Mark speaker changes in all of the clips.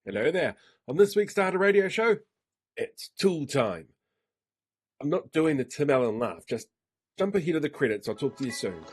Speaker 1: Hello there. On this week's Data Radio Show, it's tool time. I'm not doing the Tim Allen laugh, just jump ahead of the credits. I'll talk to you soon.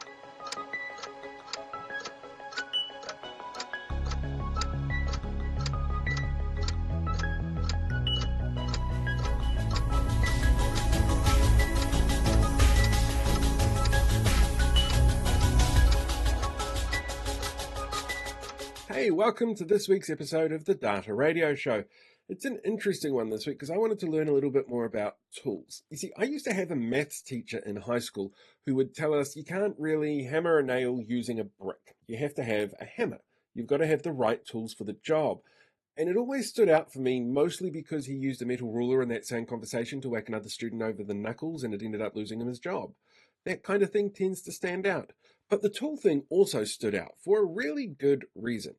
Speaker 1: Hey, welcome to this week's episode of the Data Radio Show. It's an interesting one this week because I wanted to learn a little bit more about tools. You see, I used to have a maths teacher in high school who would tell us you can't really hammer a nail using a brick. You have to have a hammer. You've got to have the right tools for the job. And it always stood out for me, mostly because he used a metal ruler in that same conversation to whack another student over the knuckles, and it ended up losing him his job. That kind of thing tends to stand out. But the tool thing also stood out for a really good reason.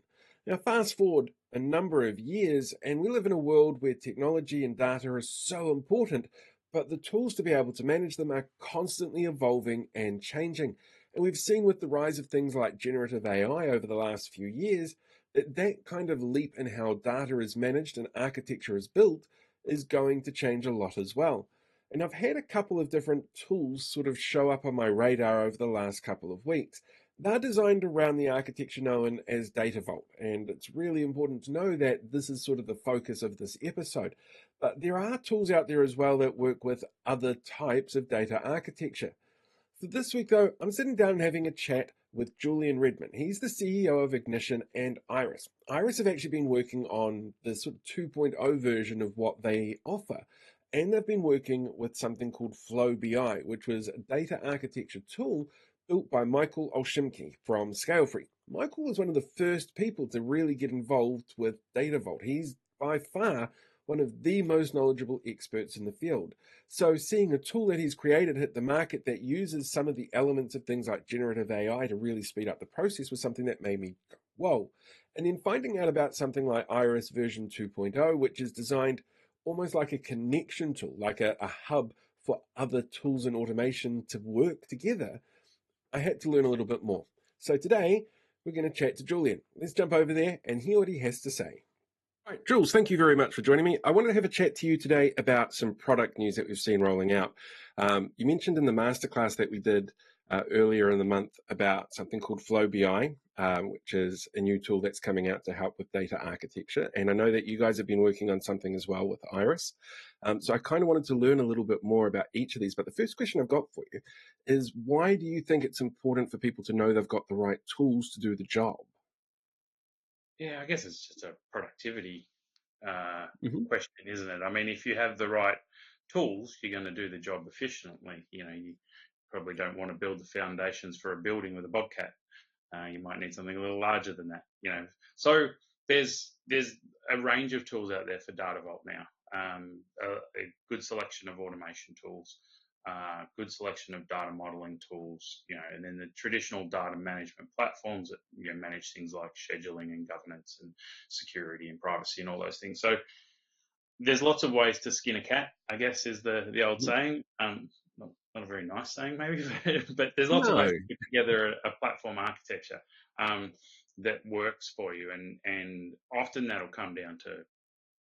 Speaker 1: Now, fast forward a number of years, and we live in a world where technology and data are so important, but the tools to be able to manage them are constantly evolving and changing. And we've seen with the rise of things like generative AI over the last few years, that kind of leap in how data is managed and architecture is built is going to change a lot as well. And I've had a couple of different tools sort of show up on my radar over the last couple of weeks. They're designed around the architecture known as Data Vault, and it's really important to know that this is sort of the focus of this episode. But there are tools out there as well that work with other types of data architecture. For this week, though, I'm sitting down and having a chat with Julien Redmond. He's the CEO of Ignition and IRiS. IRiS have actually been working on the sort of 2.0 version of what they offer, and they've been working with something called FlowBI, which was a data architecture tool built by Michael Olszymski from Scalefree. Michael was one of the first people to really get involved with Data Vault. He's by far one of the most knowledgeable experts in the field. So seeing a tool that he's created hit the market that uses some of the elements of things like generative AI to really speed up the process was something that made me go, whoa. And then finding out about something like IRiS version 2.0, which is designed almost like a connection tool, like a hub for other tools and automation to work together, I had to learn a little bit more. So today, we're going to chat to Julien. Let's jump over there and hear what he has to say. All right, Jules, thank you very much for joining me. I wanted to have a chat to you today about some product news that we've seen rolling out. You mentioned in the masterclass that we did earlier in the month about something called FlowBI, which is a new tool that's coming out to help with data architecture. And I know that you guys have been working on something as well with IRiS. So I kind of wanted to learn a little bit more about each of these. But the first question I've got for you is, why do you think it's important for people to know they've got the right tools to do the job?
Speaker 2: Yeah, I guess it's just a productivity
Speaker 1: Mm-hmm.
Speaker 2: question, isn't it? I mean, if you have the right tools, you're going to do the job efficiently. You probably don't want to build the foundations for a building with a bobcat. You might need something a little larger than that. So there's a range of tools out there for Data Vault now. A good selection of automation tools, good selection of data modeling tools, and then the traditional data management platforms that manage things like scheduling and governance and security and privacy and all those things. So there's lots of ways to skin a cat, I guess, is the old saying. Not a very nice saying, maybe, but there's lots of ways
Speaker 1: No.
Speaker 2: to put together a platform architecture that works for you, and often that'll come down to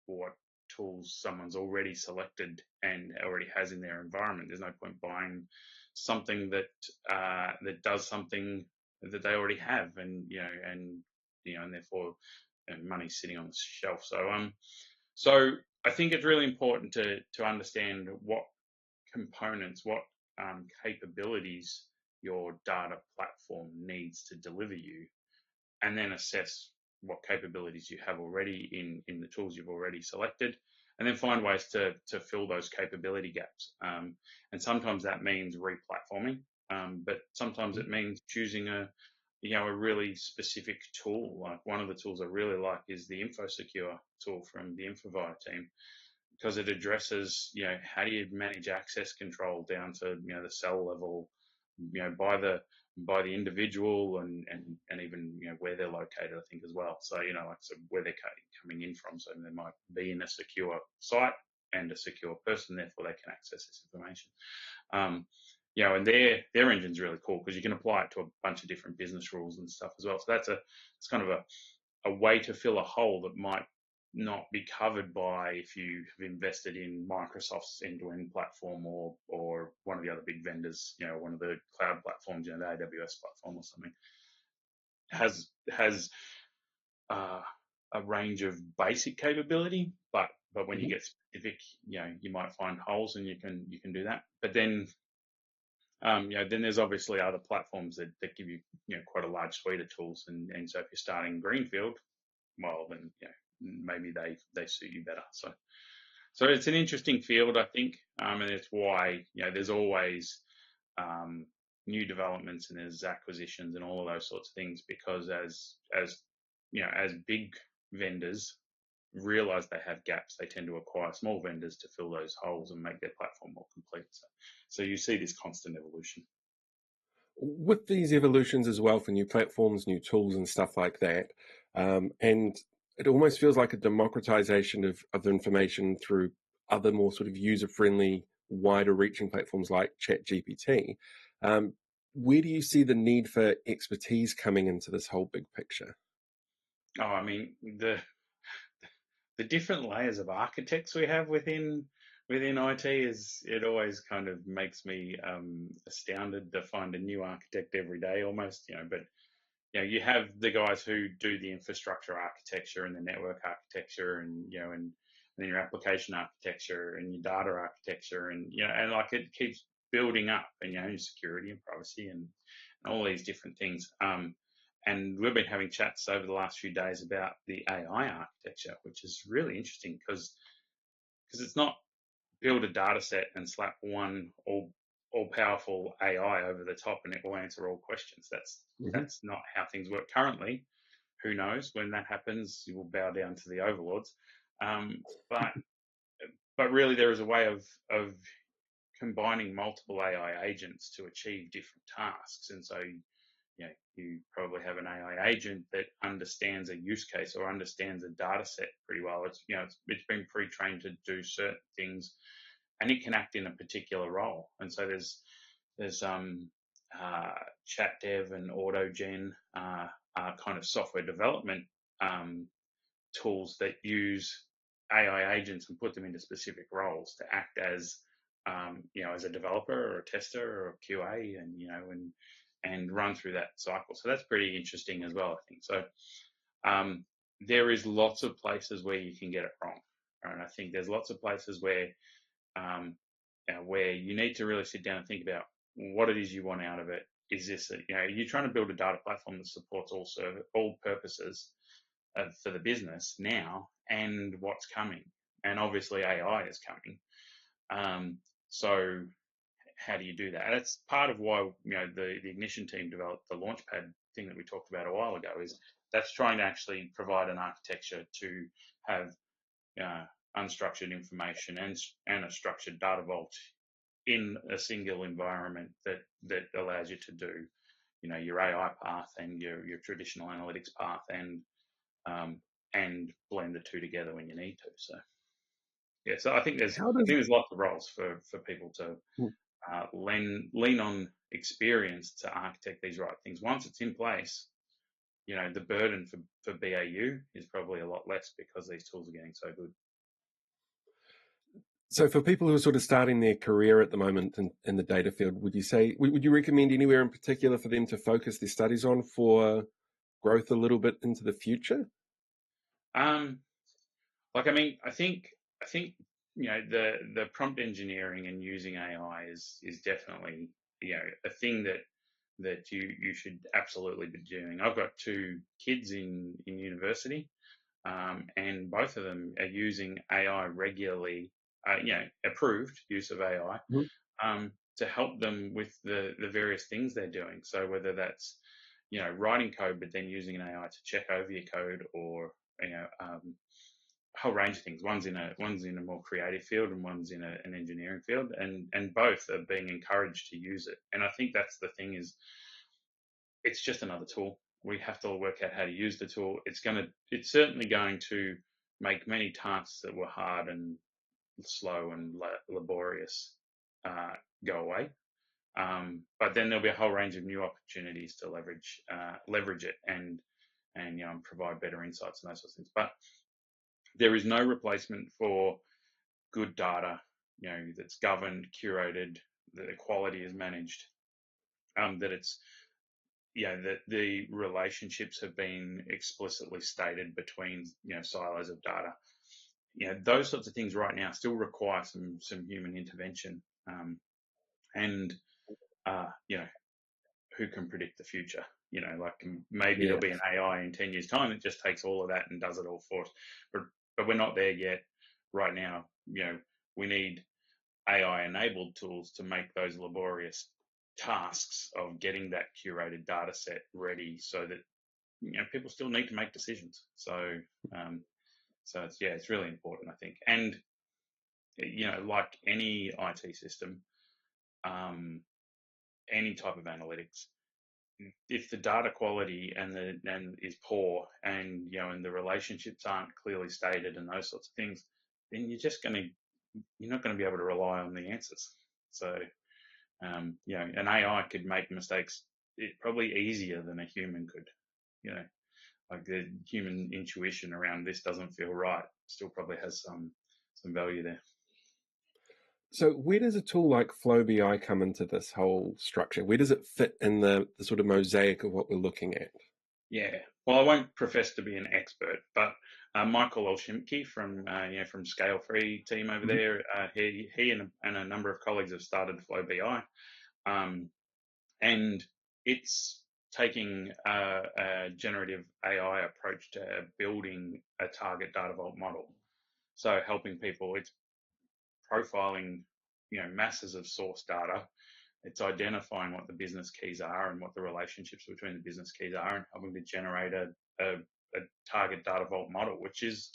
Speaker 2: what tools someone's already selected and already has in their environment. There's no point buying something that does something that they already have, and therefore money's sitting on the shelf. So I think it's really important to understand what components, what capabilities your data platform needs to deliver you, and then assess what capabilities you have already in the tools you've already selected, and then find ways to fill those capability gaps. And sometimes that means replatforming, but sometimes it means choosing a really specific tool. Like one of the tools I really like is the InfoSecure tool from the InfoVia team, because it addresses, how do you manage access control down to, the cell level, by the individual and even, where they're located, I think as well. So, where they're coming in from. So they might be in a secure site and a secure person, therefore they can access this information. And their engine's really cool because you can apply it to a bunch of different business rules and stuff as well. So it's kind of a way to fill a hole that might not be covered by if you have invested in Microsoft's end-to-end platform or one of the other big vendors, one of the cloud platforms, the AWS platform or something, has uh, a range of basic capability, but when you
Speaker 1: Mhm.
Speaker 2: get specific, you might find holes, and you can do that. But then there's obviously other platforms that give you, quite a large suite of tools, and so if you're starting greenfield, well, then maybe they suit you better. So it's an interesting field, I think, and it's why there's always um, new developments, and there's acquisitions and all of those sorts of things, because as big vendors realize they have gaps, they tend to acquire small vendors to fill those holes and make their platform more complete. So you see this constant evolution.
Speaker 1: With these evolutions as well for new platforms, new tools, and stuff like that, and it almost feels like a democratization of information through other more sort of user-friendly, wider-reaching platforms like ChatGPT. Um, where do you see the need for expertise coming into this whole big picture?
Speaker 2: Oh, I mean, the different layers of architects we have within IT, it always kind of makes me astounded to find a new architect every day almost. But you have the guys who do the infrastructure architecture and the network architecture, and then your application architecture and your data architecture, and like it keeps building up, and your security and privacy, and all these different things. And we've been having chats over the last few days about the AI architecture, which is really interesting, because it's not build a data set and slap one all powerful AI over the top and it will answer all questions.
Speaker 1: Hmm.
Speaker 2: That's not how things work currently. Who knows when that happens? You will bow down to the overlords. Um, but but really, there is a way of combining multiple AI agents to achieve different tasks. And so you probably have an AI agent that understands a use case or understands a data set pretty well. It's been pre-trained to do certain things, and it can act in a particular role. And so there's chat dev and autogen kind of software development um, tools that use AI agents and put them into specific roles to act as a developer or a tester or a QA, and run through that cycle. So that's pretty interesting as well, I think. So um, there is lots of places where you can get it wrong, and I think there's lots of places where you need to really sit down and think about what it is you want out of it. Is this you're trying to build a data platform that supports all purposes for the business now and what's coming, and obviously AI is coming. So how do you do that? That's part of why the Ignition team developed the Launchpad thing that we talked about a while ago. Is that's trying to actually provide an architecture to have uh, unstructured information and a structured data vault in a single environment that allows you to do your AI path and your traditional analytics path, um, and blend the two together when you need to. So yeah, so I think
Speaker 1: How does
Speaker 2: there's lots of roles for people to lean on experience to architect these right things. Once it's in place, the burden for BAU is probably a lot less because these tools are getting so good.
Speaker 1: so for people who are sort of starting their career at the moment in the data field, would you recommend anywhere in particular for them to focus their studies on for growth a little bit into the future?
Speaker 2: Um, I mean, I think the prompt engineering and using AI is definitely a thing that you should absolutely be doing. I've got two kids in university, and both of them are using AI regularly, approved use of AI,
Speaker 1: Mhm.
Speaker 2: to help them with the various things they're doing. So whether that's, writing code, but then using an AI to check over your code, or, a whole range of things. One's in a more creative field, and one's in an engineering field, and both are being encouraged to use it. And I think that's the thing, is it's just another tool. We have to work out how to use the tool. It's certainly going to make many tasks that were hard and slow and laborious go away. But then there'll be a whole range of new opportunities to leverage it, and provide better insights and those sorts of things. But there is no replacement for good data, that's governed, curated, that the quality is managed, that it's, that the relationships have been explicitly stated between, silos of data. Those sorts of things right now still require some human intervention. And who can predict the future? Like maybe
Speaker 1: Yeah.
Speaker 2: there'll be an AI in 10 years' time that just takes all of that and does it all for us. But we're not there yet. Right now, we need AI enabled tools to make those laborious tasks of getting that curated data set ready, so that people still need to make decisions. So it's really important, I think. And like any IT system, any type of analytics, if the data quality and is poor, and and the relationships aren't clearly stated and those sorts of things, then you're not going to be able to rely on the answers. So an AI could make mistakes probably easier than a human could. Like the human intuition around this doesn't feel right still probably has some value there.
Speaker 1: So where does a tool like FlowBI come into this whole structure? Where does it fit in the sort of mosaic of what we're looking at?
Speaker 2: Yeah. Well, I won't profess to be an expert, but Michael Olszymski from Scale Free team over
Speaker 1: Mhm.
Speaker 2: there, he and a number of colleagues have started FlowBI, and it's taking a generative AI approach to building a target data vault model. So helping people, it's profiling, masses of source data. It's identifying what the business keys are and what the relationships between the business keys are, and helping to generate a target data vault model, which is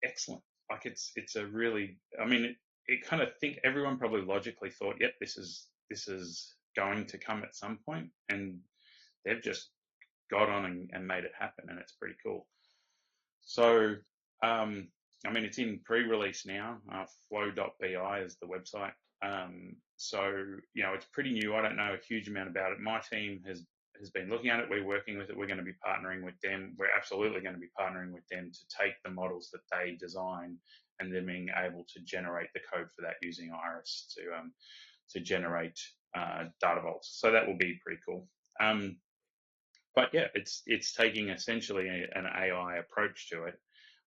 Speaker 2: excellent. Like it's a really, I mean, it kind of think everyone probably logically thought, yep, this is going to come at some point, and they've just got on and made it happen, and it's pretty cool. So, I mean, it's in pre-release now. Flow.bi is the website. So, it's pretty new. I don't know a huge amount about it. My team has been looking at it. We're working with it. We're going to be partnering with them. We're absolutely going to be partnering with them to take the models that they design and then being able to generate the code for that using IRiS to generate data vaults. So that will be pretty cool. But yeah, it's taking essentially an AI approach to it.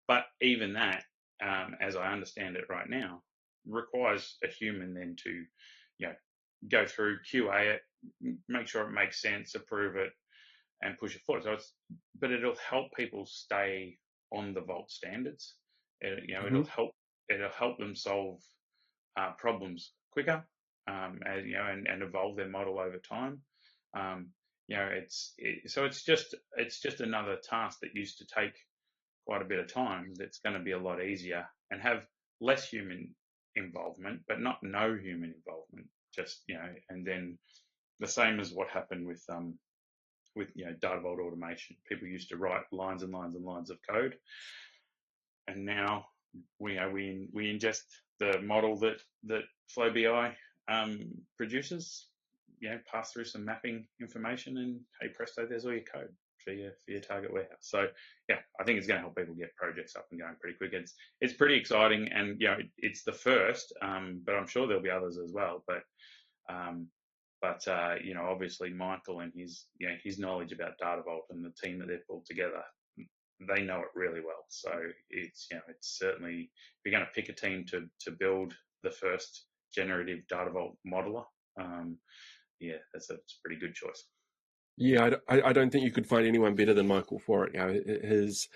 Speaker 2: But even that, as I understand it right now, requires a human then to, go through QA it, make sure it makes sense, approve it, and push it forward. But it'll help people stay on the Vault standards.
Speaker 1: Mhm.
Speaker 2: It'll help them solve problems quicker, and evolve their model over time. So it's just another task that used to take quite a bit of time that's going to be a lot easier and have less human involvement, but not no human involvement. Just and then the same as what happened with data vault automation. People used to write lines and lines and lines of code, and now we ingest the model that FlowBI produces, pass through some mapping information, and hey presto, there's all your code for your target warehouse. So yeah, I think it's going to help people get projects up and going pretty quick. It's pretty exciting, and it's the first, but I'm sure there'll be others as well. But obviously Michael and his knowledge about Data Vault and the team that they've pulled together, they know it really well. So it's certainly, if you're going to pick a team to build the first generative Data Vault modeler, that's a pretty good choice.
Speaker 1: Yeah, I don't think you could find anyone better than Michael for it. His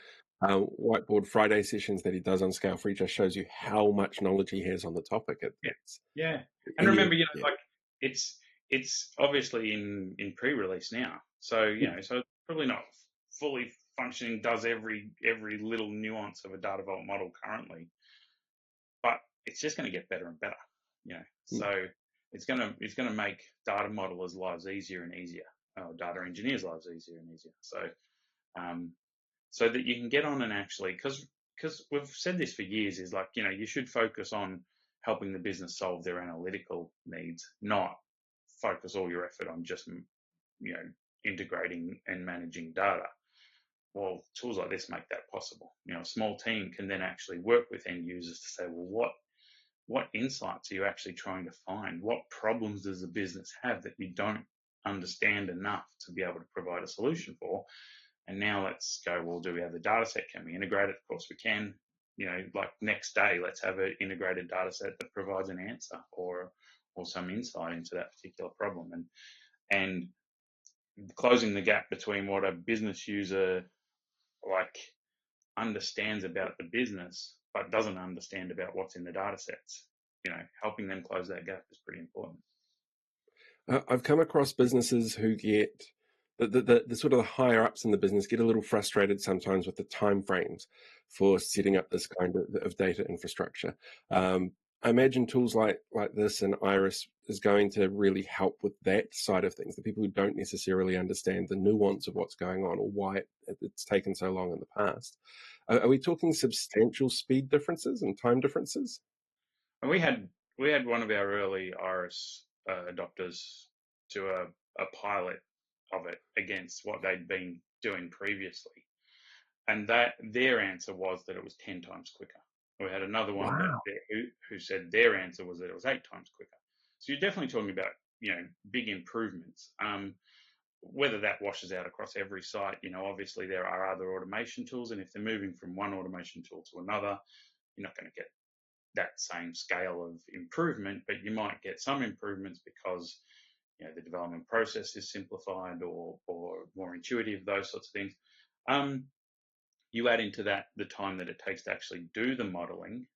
Speaker 1: whiteboard Friday sessions that he does on Scale Free just shows you how much knowledge he has on the topic.
Speaker 2: Yeah,
Speaker 1: It's
Speaker 2: yeah. And
Speaker 1: and
Speaker 2: remember,
Speaker 1: yeah,
Speaker 2: like it's obviously in pre-release now, so so it's probably not fully functioning, does every little nuance of a data vault model currently, but it's just going to get better and better. So it's gonna make data modelers' lives easier and easier, data engineers' lives easier and easier. Um, so that you can get on and actually, because we've said this for years, is like you should focus on helping the business solve their analytical needs, not focus all your effort on just integrating and managing data. Well, tools like this make that possible. A small team can then actually work with end users to say, well, what insights are you actually trying to find? What problems does the business have that you don't understand enough to be able to provide a solution for? And now let's go, well, do we have the data set? Can we integrate it? Of course we can. Like next day, let's have an integrated data set that provides an answer or some insight into that particular problem. And closing the gap between what a business user like understands about the business but doesn't understand about what's in the data sets. Helping them close that gap is pretty important.
Speaker 1: I've come across businesses who get the sort of the higher ups in the business get a little frustrated sometimes with the timeframes for setting up this kind of data infrastructure. I imagine tools like this and IRiS is going to really help with that side of things. The people who don't necessarily understand the nuance of what's going on or why it's taken so long in the past. Are we talking substantial speed differences and time differences?
Speaker 2: And we had one of our early IRiS adopters do a pilot of it against what they'd been doing previously, and that their answer was that it was 10 times quicker. We had another one
Speaker 1: Wow.
Speaker 2: who said their answer was that it was 8 times quicker. So you're definitely talking about big improvements. Whether that washes out across every site, obviously there are other automation tools, and if they're moving from one automation tool to another, you're not going to get that same scale of improvement, but you might get some improvements because the development process is simplified or more intuitive, those sorts of things. You add into that the time that it takes to actually do the modeling,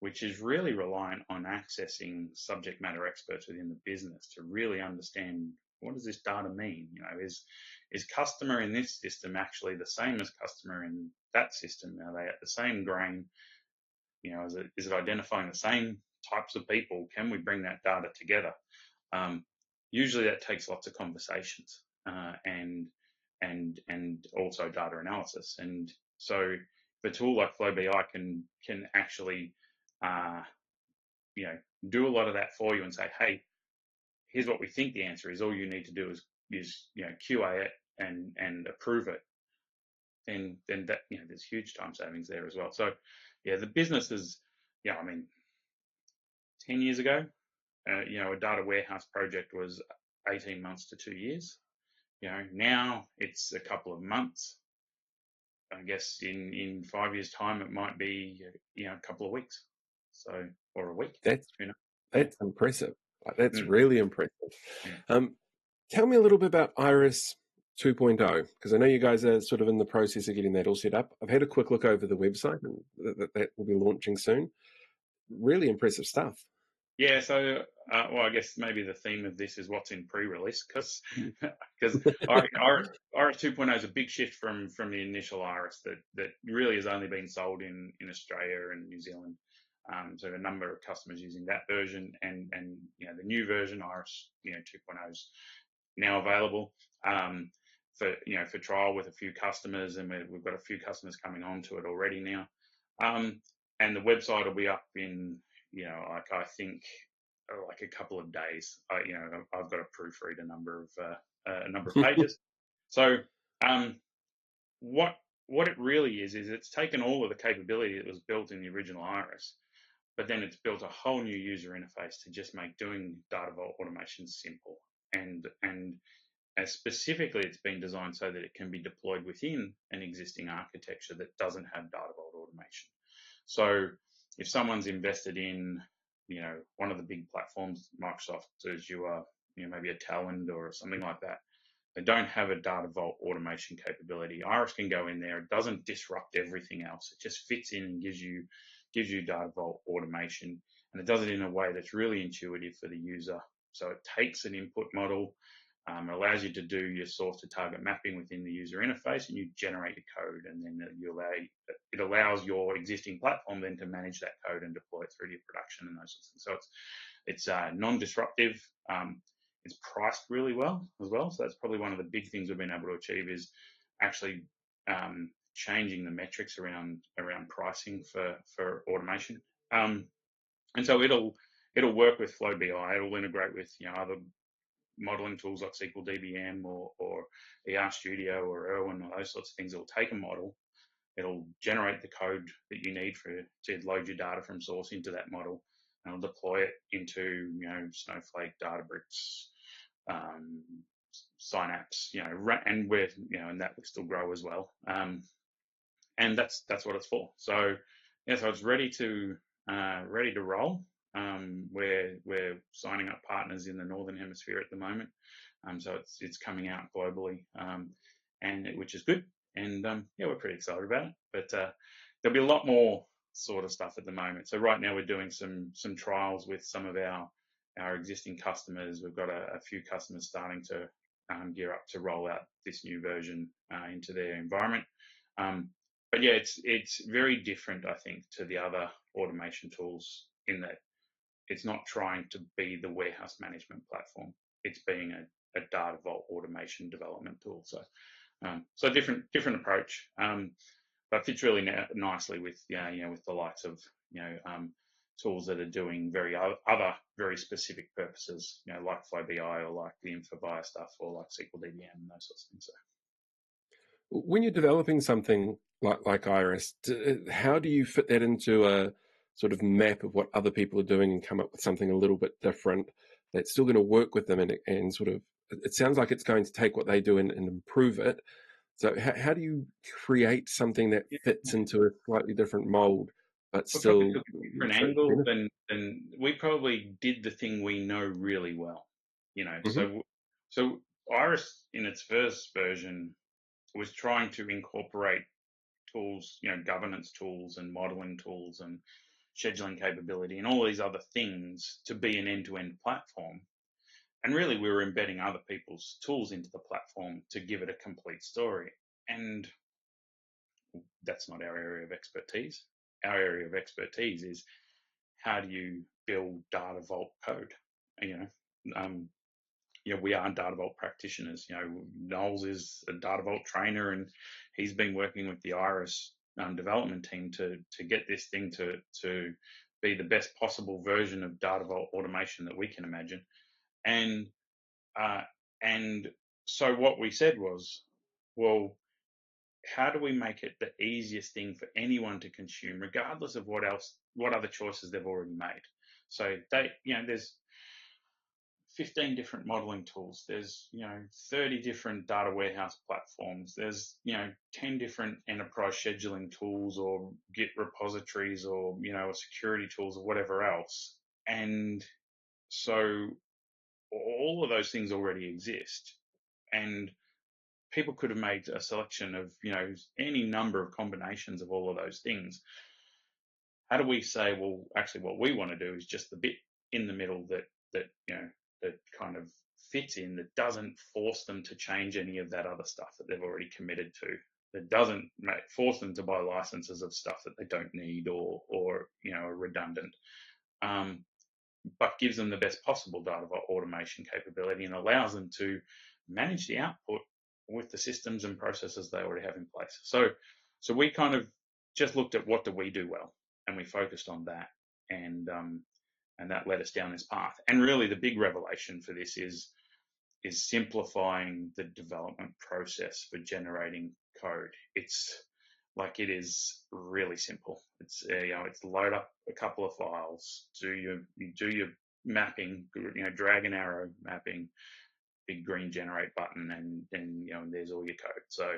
Speaker 2: which is really reliant on accessing subject matter experts within the business to really understand, what does this data mean? Is customer in this system actually the same as customer in that system? Are they at the same grain? Is it identifying the same types of people? Can we bring that data together? Usually that takes lots of conversations and also data analysis. And so the tool like FlowBI can actually do a lot of that for you and say, hey, here's what we think the answer is. All you need to do is QA it and approve it. Then that there's huge time savings there as well. So the business is 10 years ago, a data warehouse project was 18 months to 2 years. Now it's a couple of months. I guess in 5 years' time, it might be a couple of weeks, or a week.
Speaker 1: That's impressive. That's really impressive.
Speaker 2: Yeah.
Speaker 1: Tell me a little bit about IRiS 2.0, because I know you guys are sort of in the process of getting that all set up. I've had a quick look over the website, and that will be launching soon. Really impressive stuff.
Speaker 2: Yeah, so I guess maybe the theme of this is what's in pre-release, because IRiS 2.0 is a big shift from the initial IRiS that really has only been sold in Australia and New Zealand. So a number of customers using that version, and the new version IRiS 2.0 is now available for trial with a few customers, and we've got a few customers coming on to it already now. And the website will be up in I think like a couple of days. I've got to proofread a number of pages. So what it really is it's taken all of the capability that was built in the original IRiS, but then it's built a whole new user interface to just make doing data vault automation simple. And specifically, it's been designed so that it can be deployed within an existing architecture that doesn't have data vault automation. So if someone's invested in, one of the big platforms, Microsoft Azure, maybe a Talend or something like that, they don't have a data vault automation capability. IRiS can go in there. It doesn't disrupt everything else. It just fits in and gives you data vault automation, and it does it in a way that's really intuitive for the user. So it takes an input model. It allows you to do your source to target mapping within the user interface, and you generate your code, and then it allows your existing platform then to manage that code and deploy it through to your production and those sorts of things. So it's non-disruptive. It's priced really well as well. So that's probably one of the big things we've been able to achieve is actually changing the metrics around pricing for automation. And so it'll work with FlowBI. It'll integrate with other modeling tools like SQL DBM or ER Studio or Irwin or those sorts of things. It will take a model, it'll generate the code that you need to load your data from source into that model, and it'll deploy it into Snowflake, Databricks, Synapse, and and that list will grow as well. And that's what it's for. So so it's ready to roll. We're signing up partners in the Northern Hemisphere at the moment, so it's coming out globally, and which is good. And we're pretty excited about it. But there'll be a lot more sort of stuff at the moment. So right now we're doing some trials with some of our existing customers. We've got a few customers starting to gear up to roll out this new version into their environment. But yeah, it's very different, I think, to the other automation tools in that it's not trying to be the warehouse management platform. It's being a data vault automation development tool. So different approach, but fits really nicely with with the likes of tools that are doing other very specific purposes, like FlowBI or like the InfoBuyer stuff or like SQL DBM and those sorts of things. So,
Speaker 1: when you're developing something like IRiS, how do you fit that into a sort of map of what other people are doing and come up with something a little bit different that's still going to work with them and sort of, it sounds like it's going to take what they do and improve it. So how do you create something that fits into a slightly different mold, but still
Speaker 2: took a different angle than we probably did the thing we know really well, Mm-hmm. So IRiS in its first version was trying to incorporate tools, governance tools and modeling tools and scheduling capability and all these other things to be an end-to-end platform. And really, we were embedding other people's tools into the platform to give it a complete story. And that's not our area of expertise. Our area of expertise is how do you build data vault code? We are data vault practitioners. Knowles is a data vault trainer, and he's been working with the IRiS development team to get this thing to be the best possible version of data vault automation that we can imagine. And so what we said was, well, how do we make it the easiest thing for anyone to consume, regardless of what other choices they've already made? So there's 15 different modeling tools. There's 30 different data warehouse platforms. There's 10 different enterprise scheduling tools or Git repositories or security tools or whatever else. And so all of those things already exist, and people could have made a selection of any number of combinations of all of those things. How do we say, well, actually what we want to do is just the bit in the middle that kind of fits in, that doesn't force them to change any of that other stuff that they've already committed to, that doesn't force them to buy licenses of stuff that they don't need or are redundant, but gives them the best possible data automation capability and allows them to manage the output with the systems and processes they already have in place. So we kind of just looked at what do we do well, and we focused on that, and that led us down this path. And really, the big revelation for this is simplifying the development process for generating code. It is really simple. It's load up a couple of files, do your mapping, drag and arrow mapping, big green generate button, and there's all your code. So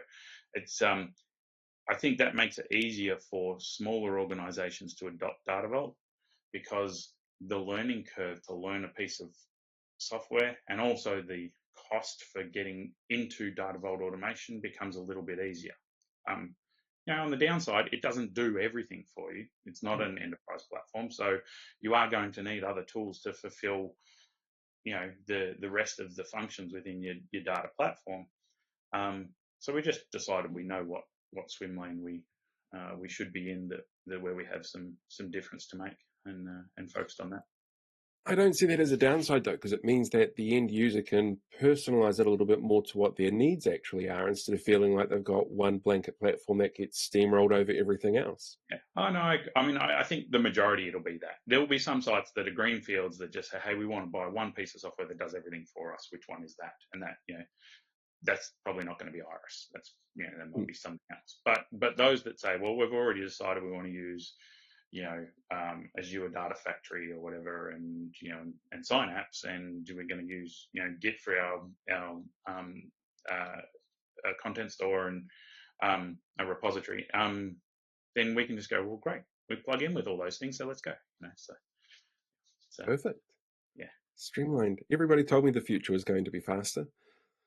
Speaker 2: it's I think that makes it easier for smaller organizations to adopt Data Vault, because the learning curve to learn a piece of software and also the cost for getting into Data Vault automation becomes a little bit easier. On the downside, it doesn't do everything for you. It's not an enterprise platform, so you are going to need other tools to fulfill the rest of the functions within your data platform. So we just decided we know what swim lane we should be in, that where we have some difference to make, and focused on that.
Speaker 1: I don't see that as a downside, though, because it means that the end user can personalize it a little bit more to what their needs actually are, instead of feeling like they've got one blanket platform that gets steamrolled over everything else.
Speaker 2: Yeah. Oh no, I mean, I think the majority it'll be that. There will be some sites that are greenfields that just say, hey, we want to buy one piece of software that does everything for us. Which one is that? And that, that's probably not going to be IRiS. That's, that might be something else. But those that say, well, we've already decided we want to use, Azure Data Factory or whatever, and and Synapse, and we're going to use Git for our content store and a repository. Then we can just go, well, great, we plug in with all those things, so let's go. So
Speaker 1: Perfect.
Speaker 2: yeah,
Speaker 1: Streamlined. Everybody told me the future was going to be faster.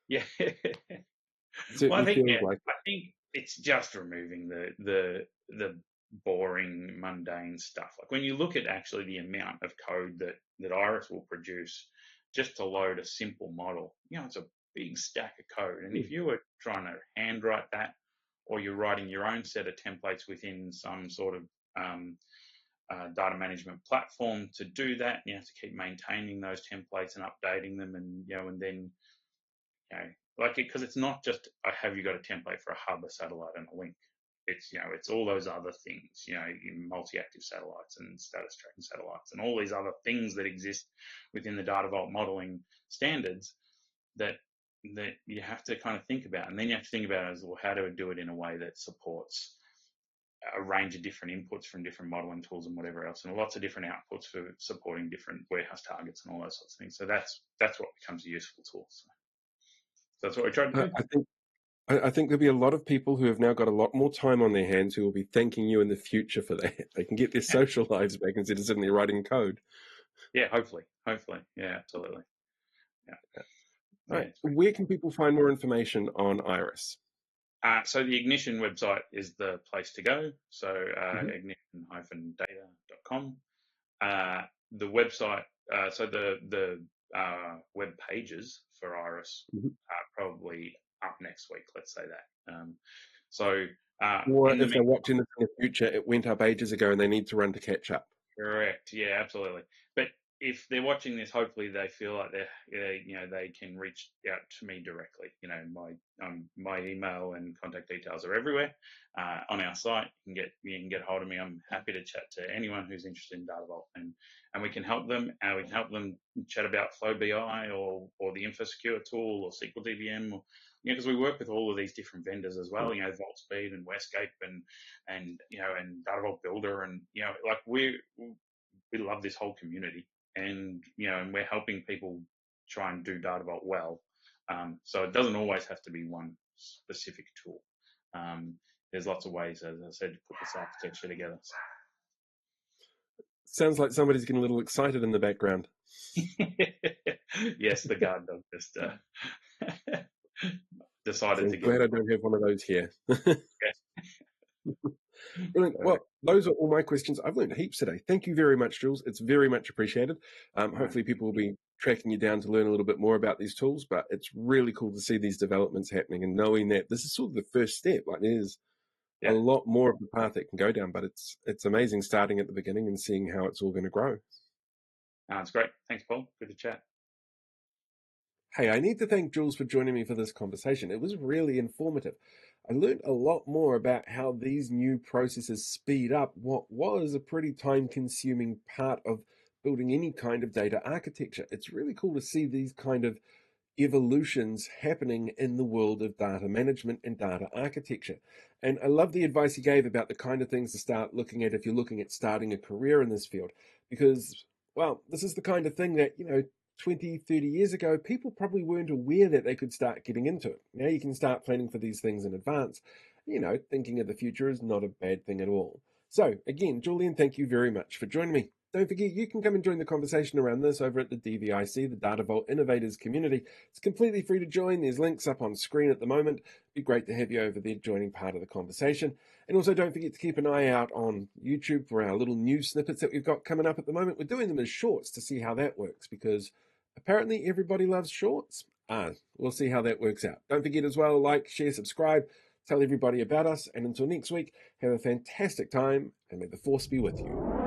Speaker 2: yeah.
Speaker 1: It
Speaker 2: Well, I
Speaker 1: certainly
Speaker 2: think
Speaker 1: feels like
Speaker 2: I think it's just removing the boring, mundane stuff. Like when you look at actually the amount of code that IRiS will produce just to load a simple model, it's a big stack of code. And if you were trying to handwrite that, or you're writing your own set of templates within some sort of data management platform to do that, you have to keep maintaining those templates and updating them, and and then like it, because it's not just have you got a template for a hub, a satellite, and a link. It's it's all those other things, multi-active satellites and status tracking satellites and all these other things that exist within the Data Vault modeling standards that you have to kind of think about. And then you have to think about as well, how to do it in a way that supports a range of different inputs from different modeling tools and whatever else, and lots of different outputs for supporting different warehouse targets and all those sorts of things. So that's what becomes a useful tool. So that's what we tried to do.
Speaker 1: I think there'll be a lot of people who have now got a lot more time on their hands who will be thanking you in the future for that. They can get their social lives back instead of sitting there writing code.
Speaker 2: Yeah, hopefully. Yeah, absolutely. Yeah.
Speaker 1: Right. Where can people find more information on IRiS?
Speaker 2: So the Ignition website is the place to go. So ignition-data.com. The website, so the web pages for IRiS are probably up next week. Let's say that.
Speaker 1: Or if they're watching this in the future, it went up ages ago and they need to run to catch up.
Speaker 2: Correct. Yeah, absolutely. But if they're watching this, hopefully they feel like they can reach out to me directly. My email and contact details are everywhere on our site. You can get hold of me. I'm happy to chat to anyone who's interested in Data Vault, and we can help them. We can help them chat about FlowBI or the InfoSecure tool or SQL DBM, or because we work with all of these different vendors as well. VaultSpeed and Westcape and Data Vault Builder, and like we love this whole community, and and we're helping people try and do Data Vault well. So it doesn't always have to be one specific tool. There's lots of ways, as I said, to put this architecture together. So.
Speaker 1: Sounds like somebody's getting a little excited in the background.
Speaker 2: Yes, the guard dog just decided to get.
Speaker 1: Glad I don't have one of those here. Brilliant. Well, those are all my questions. I've learned heaps today. Thank you very much, Jules. It's very much appreciated. Hopefully people will be tracking you down to learn a little bit more about these tools, but it's really cool to see these developments happening and knowing that this is sort of the first step. Like there's a lot more of the path it can go down, but it's amazing starting at the beginning and seeing how it's all going to grow.
Speaker 2: That's great. Thanks, Paul. Good to chat.
Speaker 1: Hey, I need to thank Jules for joining me for this conversation. It was really informative. I learned a lot more about how these new processes speed up what was a pretty time-consuming part of building any kind of data architecture. It's really cool to see these kind of evolutions happening in the world of data management and data architecture. And I love the advice he gave about the kind of things to start looking at if you're looking at starting a career in this field, because, well, this is the kind of thing that, 20, 30 years ago, people probably weren't aware that they could start getting into it. Now you can start planning for these things in advance. Thinking of the future is not a bad thing at all. So again, Julien, thank you very much for joining me. Don't forget, you can come and join the conversation around this over at the DVIC, the Data Vault Innovators community. It's completely free to join. There's links up on screen at the moment. It'd be great to have you over there joining part of the conversation. And also don't forget to keep an eye out on YouTube for our little news snippets that we've got coming up at the moment. We're doing them as shorts to see how that works, because apparently everybody loves shorts. We'll see how that works out. Don't forget as well, like, share, subscribe, tell everybody about us. And until next week, have a fantastic time, and may the force be with you.